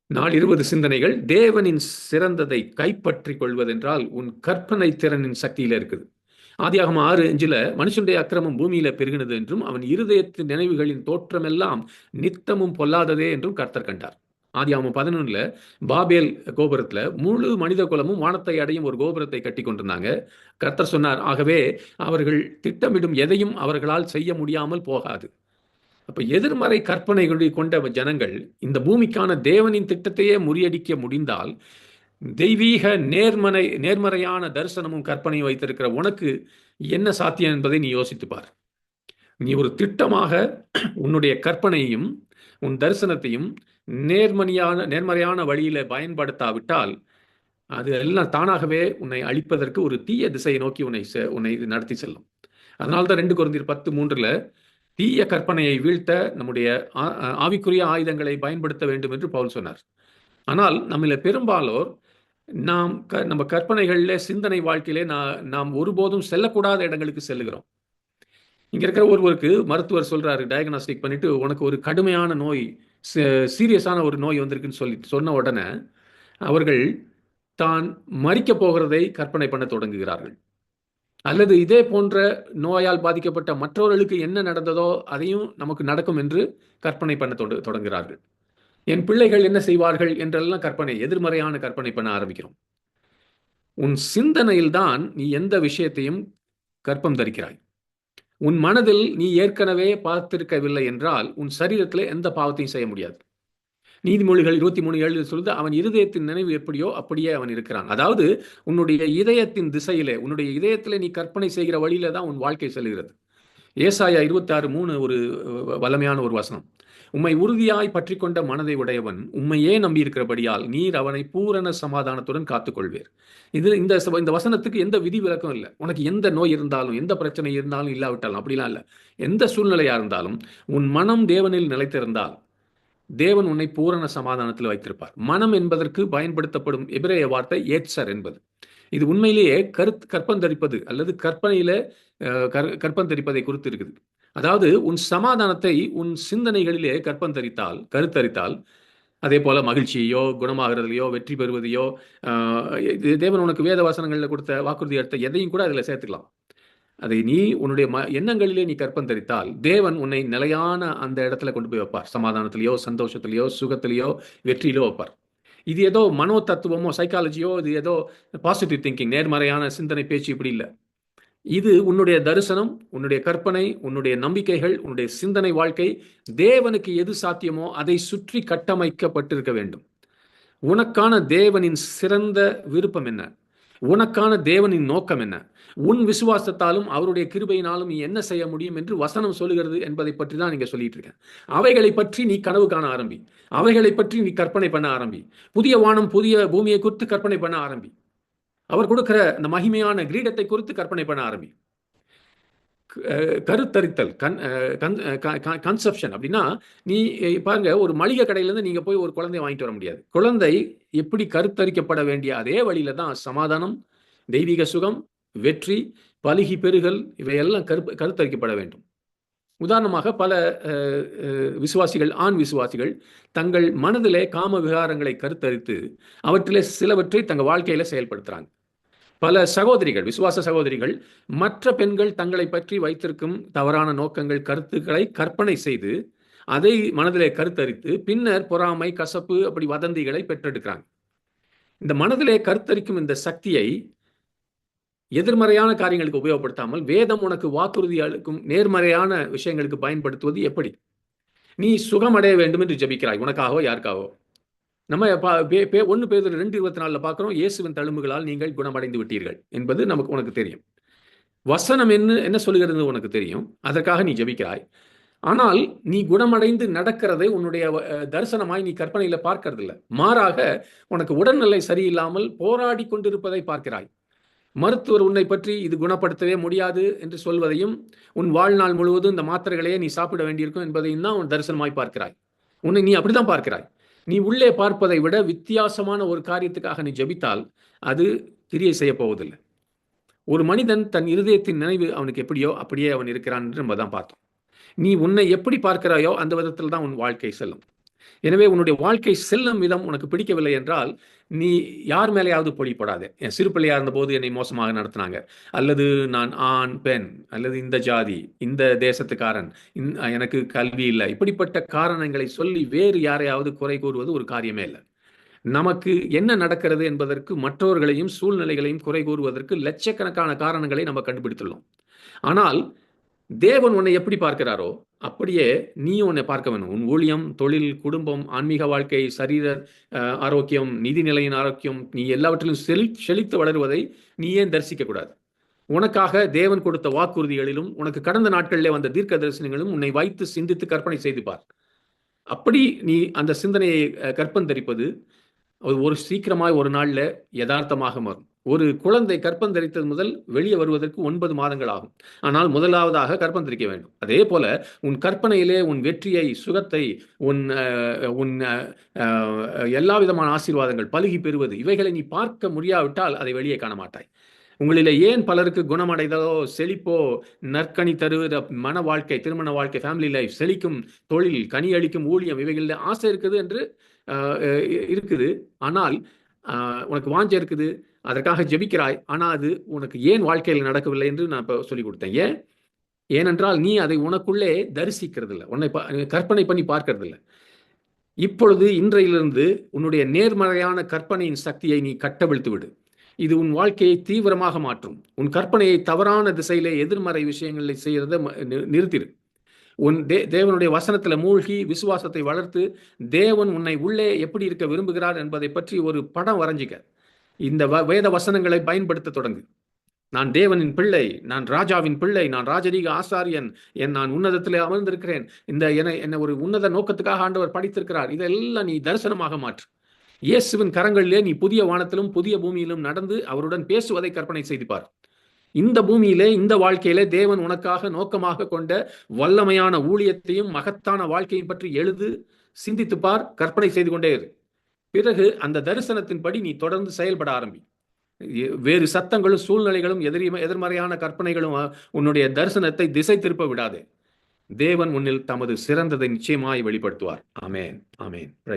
நாள் 20 சிந்தனைகள். தேவனின் சிறந்ததை கைப்பற்றிக் கொள்வதென்றால் உன் கற்பனை திறனின் சக்தியில இருக்குது. ஆதியாகமம் 6:5 மனுஷனுடைய அக்கிரமம் பூமியில பெருகினது என்றும் அவன் இருதயத்தின் நினைவுகளின் தோற்றமெல்லாம் நித்தமும் பொல்லாததே என்றும் கர்த்தர் கண்டார். ஆதியாகமம் 11 பாபேல் கோபுரத்துல முழு மனித குலமும் வானத்தை அடையும் ஒரு கோபுரத்தை கட்டி கொண்டிருந்தாங்க. கர்த்தர் சொன்னார், ஆகவே அவர்கள் திட்டமிடும் எதையும் அவர்களால் செய்ய முடியாமல் போகாது. அப்ப எதிர்மறை கற்பனைகளை கொண்ட ஜனங்கள் இந்த பூமிக்கான தேவனின் திட்டத்தையே முறியடிக்க முடிந்தால், தெய்வீக நேர்மறையான தரிசனமும் கற்பனையும் வைத்திருக்கிற உனக்கு என்ன சாத்தியம் என்பதை நீ யோசித்து பார். நீ ஒரு திட்டமாக உன்னுடைய கற்பனையையும் உன் தரிசனத்தையும் நேர்மறையான வழியில பயன்படுத்தாவிட்டால் அது எல்லாம் தானாகவே உன்னை அழிப்பதற்கு ஒரு தீய திசையை நோக்கி உன்னை நடத்தி செல்லும். அதனால்தான் 2 கொரிந்தியர் 10:3 தீய கற்பனையை வீழ்த்த நம்முடைய ஆவிக்குரிய ஆயுதங்களை பயன்படுத்த வேண்டும் என்று பவுல் சொன்னார். ஆனால் நம்மள பெரும்பாலோர் நம்ம கற்பனைகளில் சிந்தனை வாழ்க்கையிலே நாம் ஒருபோதும் செல்லக்கூடாத இடங்களுக்கு செல்லுகிறோம். இங்க இருக்கிற ஒருவருக்கு மருத்துவர் சொல்றாரு, டயக்னாஸ்டிக் பண்ணிட்டு உனக்கு ஒரு கடுமையான நோய், சீரியஸான ஒரு நோய் வந்திருக்குன்னு சொன்ன உடனே அவர்கள் தான் மறிக்க போகிறதை கற்பனை பண்ண தொடங்குகிறார்கள். அல்லது இதே போன்ற நோயால் பாதிக்கப்பட்ட மற்றவர்களுக்கு என்ன நடந்ததோ அதையும் நமக்கு நடக்கும் என்று கற்பனை பண்ண தொடங்குகிறார்கள். என் பிள்ளைகள் என்ன செய்வார்கள் என்றெல்லாம் எதிர்மறையான கற்பனை பண்ண ஆரம்பிக்கிறோம். உன் சிந்தனையில் தான் நீ எந்த விஷயத்தையும் கற்பம் தரிக்கிறாய். உன் மனதில் நீ ஏற்கனவே பார்த்திருக்கவில்லை என்றால் உன் சரீரத்தில் எந்த பாவத்தையும் செய்ய முடியாது. நீதிமொழிகள் 23:7 சொல்லுது, அவன் இருதயத்தின் நினைவு எப்படியோ அப்படியே அவன் இருக்கிறான். அதாவது உன்னுடைய இதயத்தின் திசையிலே, உன்னுடைய இதயத்திலே நீ கற்பனை செய்கிற வழியில தான் உன் வாழ்க்கை செல்கிறது. ஏசாயா 26:3 ஒரு வல்லமையான ஒரு வசனம். உம்மை உறுதியாய் பற்றி கொண்ட மனதை உடையவன் உம்மையே நம்பியிருக்கிறபடியால் நீர் அவனை பூரண சமாதானத்துடன் காத்துக்கொள்வீர். இந்த வசனத்துக்கு எந்த விதி விலக்கம் இல்லை. உனக்கு எந்த நோய் இருந்தாலும், எந்த பிரச்சனை இருந்தாலும், இல்லாவிட்டாலும், அப்படிலாம் இல்லை. எந்த சூழ்நிலையா இருந்தாலும் உன் மனம் தேவனில் நிலைத்திருந்தால் தேவன் உன்னை பூரண சமாதானத்தில் வைத்திருப்பார். மனம் என்பதற்கு பயன்படுத்தப்படும் எபிரேய வார்த்தை ஏட்சர் என்பது. இது உண்மையிலேயே கற்பந்தரிப்பது அல்லது கற்பனையில கற்பந்தரிப்பதை குறித்து இருக்குது. அதாவது உன் சமாதானத்தை உன் சிந்தனைகளிலே கருத்தரித்தால் அதே போல மகிழ்ச்சியோ, குணமாகிறதையோ, வெற்றி பெறுவதையோ, தேவன் உனக்கு வேத வசனங்களில் கொடுத்த வாக்குறுதி எடுத்த எதையும் கூட அதில் சேர்த்துக்கலாம். அதை நீ உன்னுடைய எண்ணங்களிலே நீ கற்பந்தரித்தால் தேவன் உன்னை நிலையான அந்த இடத்துல கொண்டு போய் வைப்பார். சமாதானத்திலேயோ, சந்தோஷத்திலேயோ, சுகத்திலேயோ, வெற்றியிலோ வைப்பார். இது ஏதோ மனோ தத்துவமோ, சைக்காலஜியோ, இது ஏதோ பாசிட்டிவ் திங்கிங், நேர்மறையான சிந்தனை பேச்சு, இப்படி இல்லை. இது உன்னுடைய தரிசனம், உன்னுடைய கற்பனை, உன்னுடைய நம்பிக்கைகள், உன்னுடைய சிந்தனை வாழ்க்கை தேவனுக்கு எது சாத்தியமோ அதை சுற்றி கட்டமைக்கப்பட்டிருக்க வேண்டும். உனக்கான தேவனின் சிறந்த விருப்பம் என்ன? உனக்கான தேவனின் நோக்கம் என்ன? உன் விசுவாசத்தாலும் அவருடைய கிருபையினாலும் நீ என்ன செய்ய முடியும் என்று வசனம் சொல்லுகிறது என்பதை பற்றி தான் நீங்க சொல்லிட்டு இருக்கேன். அவைகளை பற்றி நீ கனவு காண ஆரம்பி. அவைகளை பற்றி நீ கற்பனை பண்ண ஆரம்பி. புதிய வானம், புதிய பூமியை குறித்து கற்பனை பண்ண ஆரம்பி. அவர் கொடுக்கிற அந்த மகிமையான கிரீடத்தை குறித்து கற்பனை பண்ண ஆரம்பி. கருத்தரித்தல், கன்செப்ஷன் அப்படின்னா, நீ பாருங்க, ஒரு மளிகை கடையிலேருந்து நீங்க போய் ஒரு குழந்தைய வாங்கிட்டு வர முடியாது. குழந்தை எப்படி கருத்தரிக்கப்பட வேண்டிய அதே வழியில தான் சமாதானம், தெய்வீக சுகம், வெற்றி, பலுகி பெருகல் இவையெல்லாம் கருத்தரிக்கப்பட வேண்டும். உதாரணமாக பல விசுவாசிகள், ஆண் விசுவாசிகள் தங்கள் மனதிலே காம விகாரங்களை கருத்தரித்து அவற்றிலே சிலவற்றை தங்கள் வாழ்க்கையில செயல்படுத்துறாங்க. பல சகோதரிகள், விசுவாச சகோதரிகள் மற்ற பெண்கள் தங்களை பற்றி வைத்திருக்கும் தவறான நோக்கங்கள், கருத்துக்களை கற்பனை செய்து அதை மனதிலே கருத்தரித்து பின்னர் பொறாமை, கசப்பு, அப்படி வதந்திகளை பெற்றெடுக்கிறாங்க. இந்த மனதிலே கருத்தரிக்கும் இந்த சக்தியை எதிர்மறையான காரியங்களுக்கு உபயோகப்படுத்தாமல் வேதம் உனக்கு வாக்குறுதி அளிக்கும் நேர்மறையான விஷயங்களுக்கு பயன்படுத்துவது எப்படி? நீ சுகமடைய வேண்டும் என்று ஜெபிக்கிறாய், உனக்காகவோ யாருக்காகவோ. நம்ம 1 பேதுரு 2:24 பார்க்கிறோம், இயேசுவின் தழும்புகளால் நீங்கள் குணமடைந்து விட்டீர்கள் என்பது உனக்கு தெரியும். வசனம் என்ன சொல்லுகிறது உனக்கு தெரியும். அதற்காக நீ ஜெபிக்கிறாய். ஆனால் நீ குணமடைந்து நடக்கிறதை உன்னுடைய தரிசனமாய் நீ கற்பனையில பார்க்கறதில்ல. மாறாக உனக்கு உடல்நிலை சரியில்லாமல் போராடி கொண்டிருப்பதை பார்க்கிறாய். மருத்துவர் உன்னை பற்றி இது குணப்படுத்தவே முடியாது என்று சொல்வதையும், உன் வாழ்நாள் முழுவதும் இந்த மாத்திரைகளையே நீ சாப்பிட வேண்டியிருக்கும் என்பதையும் தான் உன் தரிசனமாய் பார்க்கிறாய். உன்னை நீ அப்படிதான் பார்க்கிறாய். நீ உள்ளே பார்ப்பதை விட வித்தியாசமான ஒரு காரியத்துக்காக நீ ஜெபித்தால் அது கிரியை செய்ய போவதில்லை. ஒரு மனிதன் தன் இருதயத்தின் நினைவு அவனுக்கு எப்படியோ அப்படியே அவன் இருக்கிறான் என்று நம்ம தான் பார்த்தோம். நீ உன்னை எப்படி பார்க்கிறாயோ அந்த விதத்தில் தான் உன் வாழ்க்கை செல்லும். எனவே உன்னுடைய வாழ்க்கை செல்லும் விதம் உனக்கு பிடிக்கவில்லை என்றால் நீ யார் மேலேயாவது பொழி போடாதே. என் சிறு பிள்ளையா இருந்தபோது என்னை மோசமாக நடத்தினாங்க, அல்லது நான் ஆண் பெண், அல்லது இந்த ஜாதி, இந்த தேசத்துக்காரன், எனக்கு கல்வி இல்லை, இப்படிப்பட்ட காரணங்களை சொல்லி வேறு யாரையாவது குறை கூறுவது ஒரு காரியமே இல்லை. நமக்கு என்ன நடக்கிறது என்பதற்கு மற்றவர்களையும் சூழ்நிலைகளையும் குறை கூறுவதற்கு லட்சக்கணக்கான காரணங்களை நம்ம கண்டுபிடித்துள்ளோம். ஆனால் தேவன் உன்னை எப்படி பார்க்கிறாரோ அப்படியே நீ உன்னை பார்க்க வேணும். உன் ஊழியம், தொழில், குடும்பம், ஆன்மீக வாழ்க்கை, சரீர ஆரோக்கியம், நிதிநிலையின் ஆரோக்கியம், நீ எல்லாவற்றிலும் செழித்து வளருவதை நீ ஏன் தரிசிக்க கூடாது? உனக்காக தேவன் கொடுத்த வாக்குறுதிகளிலும் உனக்கு கடந்த நாட்களிலே வந்த தீர்க்க தரிசனங்களும் உன்னை வைத்து சிந்தித்து கற்பனை செய்து பார். அப்படி நீ அந்த சிந்தனையை கற்பந்தரிப்பது ஒரு சீக்கிரமாய் ஒரு நாள்ல யதார்த்தமாக மாறும். ஒரு குழந்தை கற்பந்தரித்தது முதல் வெளியே வருவதற்கு 9 மாதங்கள் ஆகும். ஆனால் முதலாவதாக கற்பந்தரிக்க வேண்டும். அதே போல உன் கற்பனையிலே உன் வெற்றியை, சுகத்தை, உன் உன் எல்லா விதமான ஆசீர்வாதங்கள், பலுகி பெறுவது, இவைகளை நீ பார்க்க முடியாவிட்டால் அதை வெளியே காண மாட்டாய். உங்களில் ஏன் பலருக்கு குணமடைதலோ, செழிப்போ, நற்கனி தருகிற மன வாழ்க்கை, திருமண வாழ்க்கை, ஃபேமிலி லைஃப், செழிக்கும் தொழில், கனி அளிக்கும் ஊழியம், இவைகளில் ஆசை இருக்குது என்று இருக்குது. ஆனால் உனக்கு வாஞ்சை இருக்குது, அதற்காக ஜெபிக்கிறாய். ஆனால் அது உனக்கு ஏன் வாழ்க்கையில் நடக்கவில்லை என்று நான் இப்போ சொல்லிக் கொடுத்தேன். ஏனென்றால் நீ அதை உனக்குள்ளே தரிசிக்கிறது இல்லை, உன்னை கற்பனை பண்ணி பார்க்கறது இல்லை. இப்பொழுது இன்றையிலிருந்து உன்னுடைய நேர்மறையான கற்பனையின் சக்தியை நீ கட்டவிழ்த்து விடு. இது உன் வாழ்க்கையை தீவிரமாக மாற்றும். உன் கற்பனையை தவறான திசையிலே எதிர்மறை விஷயங்களை செய்யறதை நிறுத்திடு. உன் தேவனுடைய வசனத்தில் மூழ்கி விசுவாசத்தை வளர்த்து தேவன் உன்னை உள்ளே எப்படி இருக்க விரும்புகிறார் என்பதை பற்றி ஒரு படம் வரைஞ்சிக்க. இந்த வேத வசனங்களை பயன்படுத்த தொடங்கு. நான் தேவனின் பிள்ளை, நான் ராஜாவின் பிள்ளை, நான் ராஜரீக ஆசாரியன், நான் உன்னதத்திலே அமர்ந்திருக்கிறேன், என்னை ஒரு உன்னத நோக்கத்துக்காக ஆண்டவர் படைத்திருக்கிறார். இதெல்லாம் நீ தரிசனமாக மாற்று. இயேசுவின் கரங்களிலே நீ புதிய வானத்திலும் புதிய பூமியிலும் நடந்து அவருடன் பேசுவதை கற்பனை செய்து பார். இந்த பூமியிலே, இந்த வாழ்க்கையிலே தேவன் உனக்காக நோக்கமாக கொண்ட வல்லமையான ஊழியத்தையும் மகத்தான வாழ்க்கையும் பற்றி எழுது, சிந்தித்து பார், கற்பனை செய்து கொண்டே இரு. பிறகு அந்த தரிசனத்தின்படி நீ தொடர்ந்து செயல்பட ஆரம்பி. வேறு சத்தங்களும் சூழ்நிலைகளும் எதிர்மறையான கற்பனைகளும் உன்னுடைய தரிசனத்தை திசை திருப்ப விடாதே. தேவன் உன்னில் தமது சிறந்ததை நிச்சயமாய் வெளிப்படுத்துவார். ஆமேன், ஆமேன்.